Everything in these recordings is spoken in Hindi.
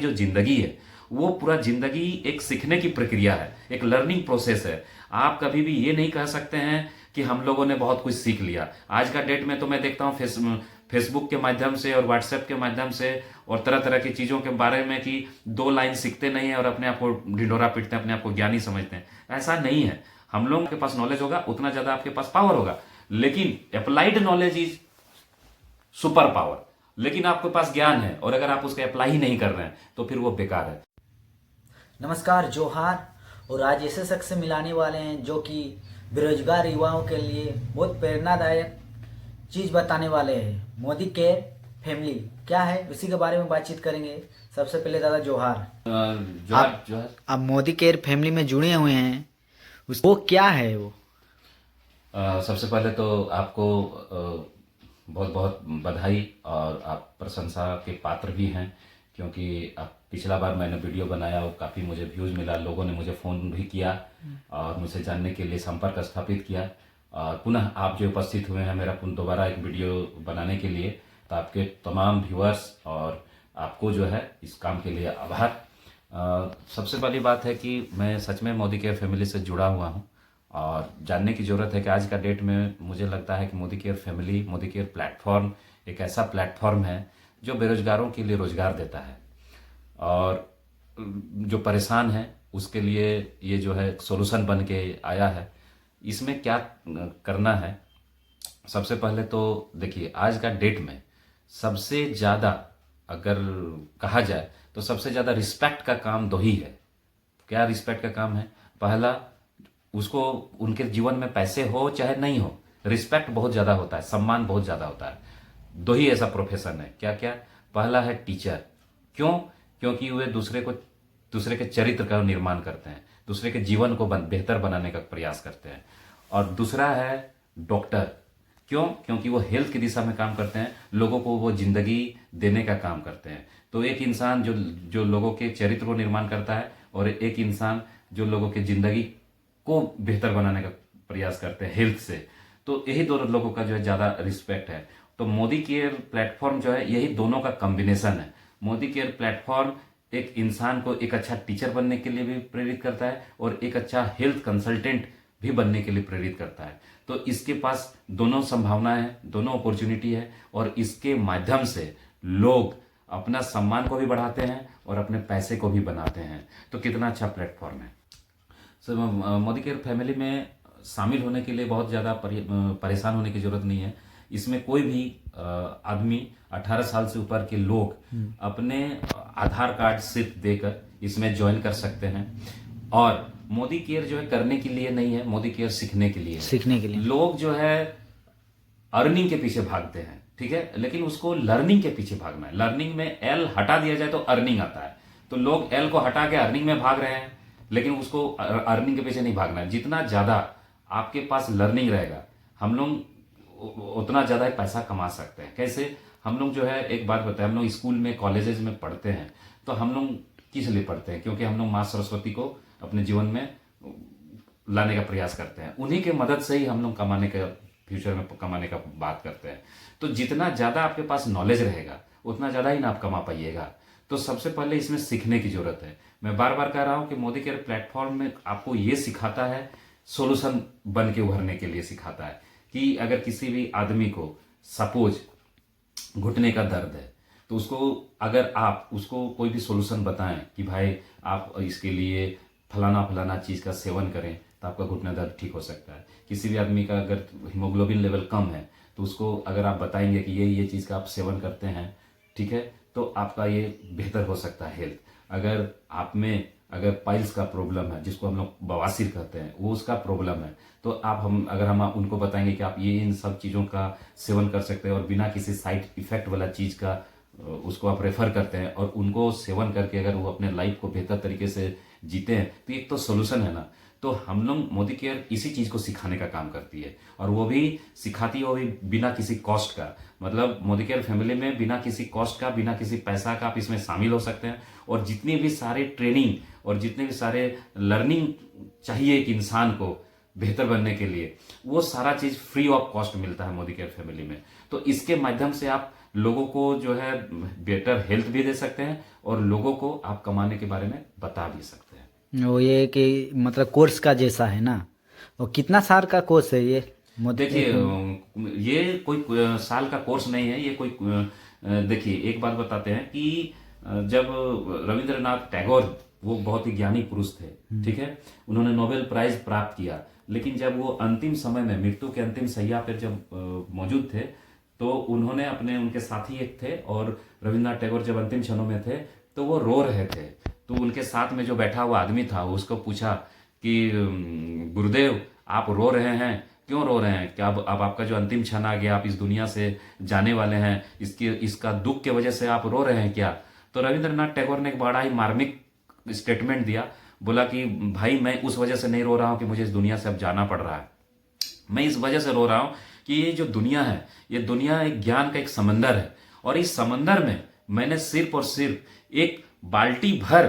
जो जिंदगी है वो पूरा जिंदगी एक सीखने की प्रक्रिया है, एक लर्निंग प्रोसेस है। आप कभी भी ये नहीं कह सकते हैं कि हम लोगों ने बहुत कुछ सीख लिया। आज का डेट में तो मैं देखता हूँ फेसबुक के माध्यम से और व्हाट्सएप के माध्यम से और तरह तरह की चीज़ों के बारे में कि 2 लाइन सीखते नहीं है और अपने आप को ढिंढोरा पीटते हैं, अपने आप को ज्ञानी समझते हैं। ऐसा नहीं है। हम लोगों के पास नॉलेज होगा उतना ज़्यादा आपके पास पावर होगा, लेकिन applied knowledge is super power. लेकिन आपके पास ज्ञान है और अगर आप उसका अप्लाई ही नहीं कर रहे हैं तो फिर वो बेकार है। नमस्कार, जोहार। और आज ऐसे शख्स से मिलाने वाले हैं जो कि बेरोजगार युवाओं के लिए बहुत प्रेरणादायक चीज़ बताने वाले हैं। मोदी केयर फैमिली क्या है, उसी के बारे में बातचीत करेंगे। सबसे पहले दादा जोहार। जोहार जोहार। आप मोदी केयर फैमिली में जुड़े हुए हैं, वो क्या है वो? सबसे पहले तो आपको बहुत बहुत बधाई, और आप प्रशंसा के पात्र भी हैं, क्योंकि आप पिछला बार मैंने वीडियो बनाया और काफ़ी मुझे व्यूज़ मिला, लोगों ने मुझे फ़ोन भी किया और मुझसे जानने के लिए संपर्क स्थापित किया। और पुनः आप जो उपस्थित हुए हैं मेरा दोबारा एक वीडियो बनाने के लिए, तो आपके तमाम व्यूअर्स और आपको जो है इस काम के लिए आभार। सबसे पहली बात है कि मैं सच में मोदी केयर फैमिली से जुड़ा हुआ हूँ और जानने की ज़रूरत है कि आज का डेट में मुझे लगता है कि Modi care family, Modi care platform एक ऐसा प्लेटफॉर्म है जो बेरोजगारों के लिए रोजगार देता है और जो परेशान है उसके लिए ये जो है सोल्यूशन बन के आया है। इसमें क्या करना है, सबसे पहले तो देखिए आज का डेट में सबसे ज़्यादा अगर कहा जाए तो सबसे ज़्यादा रिस्पेक्ट का काम दो ही है। क्या रिस्पेक्ट का काम है? पहला, उसको उनके जीवन में पैसे हो चाहे नहीं हो, रिस्पेक्ट बहुत ज़्यादा होता है, सम्मान बहुत ज़्यादा होता है। दो ही ऐसा प्रोफेशन है। क्या क्या? पहला है टीचर। क्यों? क्योंकि वे दूसरे के चरित्र का निर्माण करते हैं, दूसरे के जीवन को बेहतर बनाने का प्रयास करते हैं। और दूसरा है डॉक्टर। क्यों? क्योंकि वो हेल्थ की दिशा में काम करते हैं, लोगों को वो जिंदगी देने का काम करते हैं। तो एक इंसान जो लोगों के चरित्र को निर्माण करता है और एक इंसान जो लोगों की जिंदगी को बेहतर बनाने का प्रयास करते हैं हेल्थ से, तो यही दोनों लोगों का जो है ज़्यादा रिस्पेक्ट है। तो मोदी केयर प्लेटफॉर्म जो है यही दोनों का कॉम्बिनेशन है। मोदी केयर प्लेटफॉर्म एक इंसान को एक अच्छा टीचर बनने के लिए भी प्रेरित करता है और एक अच्छा हेल्थ कंसल्टेंट भी बनने के लिए प्रेरित करता है। तो इसके पास दोनों संभावनाएं हैं, दोनों अपॉर्चुनिटी है और इसके माध्यम से लोग अपना सम्मान को भी बढ़ाते हैं और अपने पैसे को भी बनाते हैं। तो कितना अच्छा प्लेटफॉर्म है। मोदी केयर फैमिली में शामिल होने के लिए बहुत ज़्यादा परेशान होने की जरूरत नहीं है। इसमें कोई भी आदमी 18 साल से ऊपर के लोग अपने आधार कार्ड सिर्फ देकर इसमें ज्वाइन कर सकते हैं। और मोदी केयर जो है करने के लिए नहीं है, मोदी केयर सीखने के लिए है। सीखने के लिए लोग जो है अर्निंग के पीछे भागते हैं, ठीक है, लेकिन उसको लर्निंग के पीछे भागना है। लर्निंग में एल हटा दिया जाए तो अर्निंग आता है। तो लोग एल को हटा के अर्निंग में भाग रहे हैं, लेकिन उसको अर्निंग के पीछे नहीं भागना है। जितना ज्यादा आपके पास लर्निंग रहेगा, हम लोग उतना ज्यादा पैसा कमा सकते हैं। कैसे? हम लोग जो है एक बात बताएं, हम लोग स्कूल में कॉलेजेस में पढ़ते हैं, तो हम लोग किस लिए पढ़ते हैं? क्योंकि हम लोग माँ सरस्वती को अपने जीवन में लाने का प्रयास करते हैं। उन्हीं के मदद से ही हम लोग फ्यूचर में कमाने का बात करते हैं। तो जितना ज्यादा आपके पास नॉलेज रहेगा उतना ज्यादा ही ना आप कमा पाइएगा। तो सबसे पहले इसमें सीखने की जरूरत है। मैं बार बार कह रहा हूं कि मोदी केयर प्लेटफॉर्म में आपको ये सिखाता है, सोल्यूशन बन के उभरने के लिए सिखाता है कि अगर किसी भी आदमी को सपोज घुटने का दर्द है, तो उसको अगर आप उसको कोई भी सोल्यूशन बताएं कि भाई आप इसके लिए फलाना फलाना चीज का सेवन करें तो आपका घुटना दर्द ठीक हो सकता है। किसी भी आदमी का अगर हीमोग्लोबिन लेवल कम है तो उसको अगर आप बताएंगे कि ये चीज का आप सेवन करते हैं, ठीक है, तो आपका ये बेहतर हो सकता है हेल्थ। अगर आप में अगर पाइल्स का प्रॉब्लम है, जिसको हम लोग बवासीर कहते हैं, वो उसका प्रॉब्लम है, तो अगर हम उनको बताएंगे कि आप ये इन सब चीज़ों का सेवन कर सकते हैं और बिना किसी साइड इफेक्ट वाला चीज़ का उसको आप रेफर करते हैं और उनको सेवन करके अगर वो अपने लाइफ को बेहतर तरीके से जीते हैं, तो एक तो सोल्यूशन है ना। तो हम लोग मोदी केयर इसी चीज को सिखाने का काम करती है और वो भी सिखाती है, वो भी बिना किसी कॉस्ट का। मतलब मोदी केयर फैमिली में बिना किसी कॉस्ट का, बिना किसी पैसा का आप इसमें शामिल हो सकते हैं और जितनी भी सारे ट्रेनिंग और जितने भी सारे लर्निंग चाहिए एक इंसान को बेहतर बनने के लिए, वो सारा चीज फ्री ऑफ कॉस्ट मिलता है मोदी केयर फैमिली में। तो इसके माध्यम से आप लोगों को जो है बेटर हेल्थ भी दे सकते हैं और लोगों को आप कमाने के बारे में बता भी सकते हैं। वो ये कि मतलब कोर्स का जैसा है ना। और कितना साल का कोर्स है ये देखिए ये कोई साल का कोर्स नहीं है, ये कोई देखिए एक बात बताते हैं कि जब रविंद्रनाथ टैगोर, वो बहुत ही ज्ञानी पुरुष थे, ठीक है, उन्होंने नोबेल प्राइज प्राप्त किया, लेकिन जब वो अंतिम समय में मृत्यु के अंतिम शैया पर जब मौजूद थे तो उन्होंने अपने, उनके साथी एक थे और रविंद्रनाथ टैगोर जब अंतिम क्षणों में थे तो वो रो रहे थे। तो उनके साथ में जो बैठा हुआ आदमी था उसको पूछा कि गुरुदेव आप रो रहे हैं, क्यों रो रहे हैं? क्या अब आपका जो अंतिम क्षण आ गया, आप इस दुनिया से जाने वाले हैं, इसका दुख के वजह से आप रो रहे हैं क्या? तो रविंद्रनाथ टैगोर ने एक बड़ा ही मार्मिक स्टेटमेंट दिया, बोला कि भाई मैं उस वजह से नहीं रो रहा हूं कि मुझे इस दुनिया से अब जाना पड़ रहा है, मैं इस वजह से रो रहा हूं कि ये जो दुनिया है, ये दुनिया एक ज्ञान का एक समंदर है और इस समंदर में मैंने सिर्फ और सिर्फ एक बाल्टी भर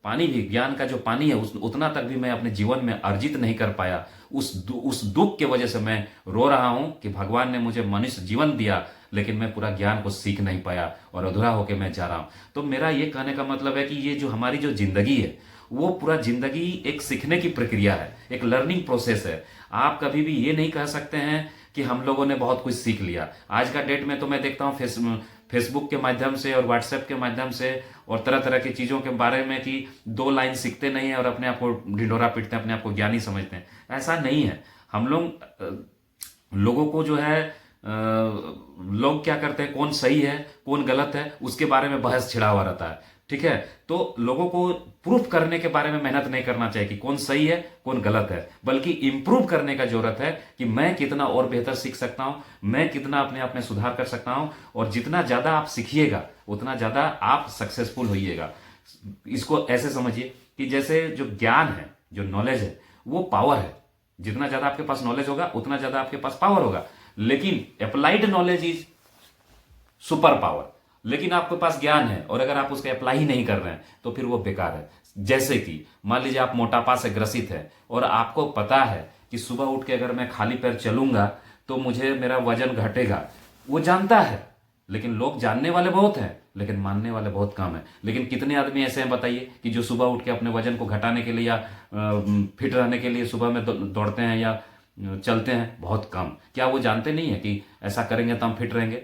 पानी भी, ज्ञान का जो पानी है उतना तक भी मैं अपने जीवन में अर्जित नहीं कर पाया। उस दुख के वजह से मैं रो रहा हूं कि भगवान ने मुझे मनुष्य जीवन दिया लेकिन मैं पूरा ज्ञान को सीख नहीं पाया और अधूरा होकर मैं जा रहा हूं। तो मेरा ये कहने का मतलब है कि ये जो हमारी जो जिंदगी है वो पूरा जिंदगी एक सीखने की प्रक्रिया है, एक लर्निंग प्रोसेस है। आप कभी भी ये नहीं कह सकते हैं कि हम लोगों ने बहुत कुछ सीख लिया। आज का डेट में तो मैं देखता हूँ फेसबुक के माध्यम से और व्हाट्सएप के माध्यम से और तरह तरह की चीज़ों के बारे में कि 2 लाइन सीखते नहीं है और अपने आप को ढिंढोरा पीटते हैं, अपने आप को ज्ञानी समझते हैं। ऐसा नहीं है। हम लोगों को जो है लोग क्या करते हैं, कौन सही है कौन गलत है उसके बारे में बहस छिड़ा हुआ रहता है, ठीक है। तो लोगों को प्रूफ करने के बारे में मेहनत नहीं करना चाहिए कि कौन सही है कौन गलत है, बल्कि इंप्रूव करने का जरूरत है कि मैं कितना और बेहतर सीख सकता हूं, मैं कितना अपने आप में सुधार कर सकता हूं। और जितना ज्यादा आप सीखिएगा उतना ज्यादा आप सक्सेसफुल होइएगा। इसको ऐसे समझिए कि जैसे जो ज्ञान है, जो नॉलेज है, वो पावर है। जितना ज्यादा आपके पास नॉलेज होगा उतना ज्यादा आपके पास पावर होगा। लेकिन applied knowledge is super power. लेकिन आपके पास ज्ञान है और अगर आप उसका अप्लाई ही नहीं कर रहे हैं तो फिर वो बेकार है। जैसे कि मान लीजिए आप मोटापा से ग्रसित है और आपको पता है कि सुबह उठ के अगर मैं खाली पैर चलूंगा तो मुझे मेरा वजन घटेगा, वो जानता है। लेकिन लोग जानने वाले बहुत हैं लेकिन मानने वाले बहुत कम है। लेकिन कितने आदमी ऐसे हैं बताइए कि जो सुबह उठ के अपने वजन को घटाने के लिए या फिट रहने के लिए सुबह में दौड़ते हैं या चलते हैं? बहुत कम। क्या वो जानते नहीं है कि ऐसा करेंगे तो हम फिट रहेंगे?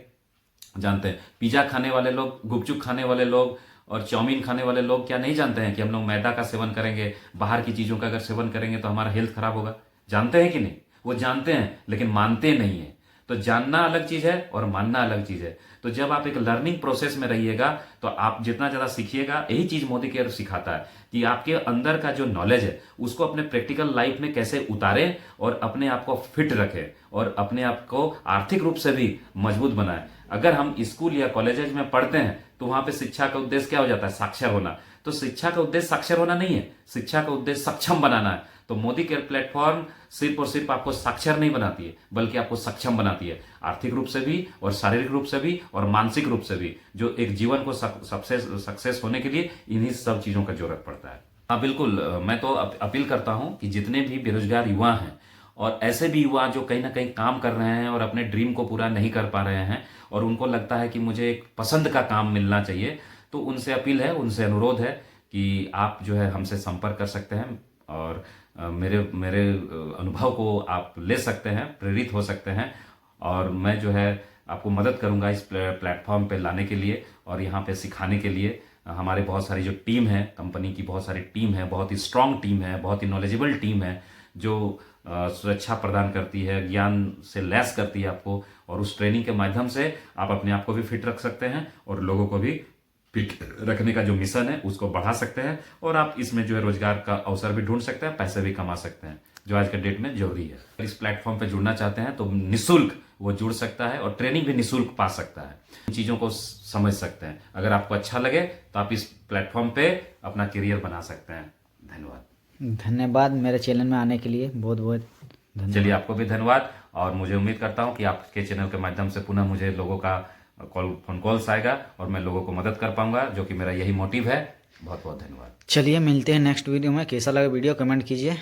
जानते हैं। पिज्जा खाने वाले लोग, गुपचुप खाने वाले लोग और चाउमीन खाने वाले लोग क्या नहीं जानते हैं कि हम लोग मैदा का सेवन करेंगे, बाहर की चीजों का अगर सेवन करेंगे तो हमारा हेल्थ खराब होगा? जानते हैं कि नहीं? वो जानते हैं लेकिन मानते नहीं है। तो जानना अलग चीज है और मानना अलग चीज है। तो जब आप एक लर्निंग प्रोसेस में रहिएगा तो आप जितना ज्यादा सीखिएगा, यही चीज मोदी केयर सिखाता है कि आपके अंदर का जो नॉलेज है उसको अपने प्रैक्टिकल लाइफ में कैसे उतारें और अपने आप को फिट रखें और अपने आप को आर्थिक रूप से भी मजबूत बनाएं। अगर हम स्कूल या कॉलेजेज में पढ़ते हैं तो वहां पे शिक्षा का उद्देश्य क्या हो जाता है? साक्षर होना। तो शिक्षा का उद्देश्य साक्षर होना नहीं है, शिक्षा का उद्देश्य सक्षम बनाना है। तो मोदी केयर प्लेटफॉर्म सिर्फ और सिर्फ आपको साक्षर नहीं बनाती है बल्कि आपको सक्षम बनाती है, आर्थिक रूप से भी और शारीरिक रूप से भी और मानसिक रूप से भी। जो एक जीवन को सक्सेस होने के लिए इन्हीं सब चीजों का जरूरत पड़ता है। हाँ बिल्कुल, मैं तो अपील करता हूं कि जितने भी बेरोजगार युवा हैं और ऐसे भी युवा जो कहीं ना कहीं काम कर रहे हैं और अपने ड्रीम को पूरा नहीं कर पा रहे हैं और उनको लगता है कि मुझे एक पसंद का काम मिलना चाहिए, तो उनसे अपील है, उनसे अनुरोध है कि आप जो है हमसे संपर्क कर सकते हैं और मेरे अनुभव को आप ले सकते हैं, प्रेरित हो सकते हैं और मैं जो है आपको मदद करूंगा इस प्लेटफॉर्म पे लाने के लिए और यहाँ पे सिखाने के लिए। हमारे बहुत सारी जो टीम है, कंपनी की बहुत सारी टीम है, बहुत ही स्ट्रांग टीम है, बहुत ही नॉलेजेबल टीम है जो सुरक्षा प्रदान करती है, ज्ञान से लैस करती है आपको और उस ट्रेनिंग के माध्यम से आप अपने आप को भी फिट रख सकते हैं और लोगों को भी फिट रखने का जो मिशन है उसको बढ़ा सकते हैं और आप इसमें जो है रोजगार का अवसर भी ढूंढ सकते हैं, पैसे भी कमा सकते हैं, जो आज के डेट में जरूरी है। इस प्लेटफॉर्म पे जुड़ना चाहते हैं तो निःशुल्क वो जुड़ सकता है और ट्रेनिंग भी निःशुल्क पा सकता है, चीजों को समझ सकते हैं। अगर आपको अच्छा लगे तो आप इस प्लेटफॉर्म पे अपना करियर बना सकते हैं। धन्यवाद। धन्यवाद मेरे चैनल में आने के लिए, बहुत बहुत धन्यवाद। चलिए, आपको भी धन्यवाद और मुझे उम्मीद करता हूं कि आपके चैनल के माध्यम से पुनः मुझे लोगों का फोन कॉल्स आएगा और मैं लोगों को मदद कर पाऊंगा, जो कि मेरा यही मोटिव है। बहुत बहुत धन्यवाद। चलिए मिलते हैं नेक्स्ट वीडियो में। कैसा लगा वीडियो कमेंट कीजिए।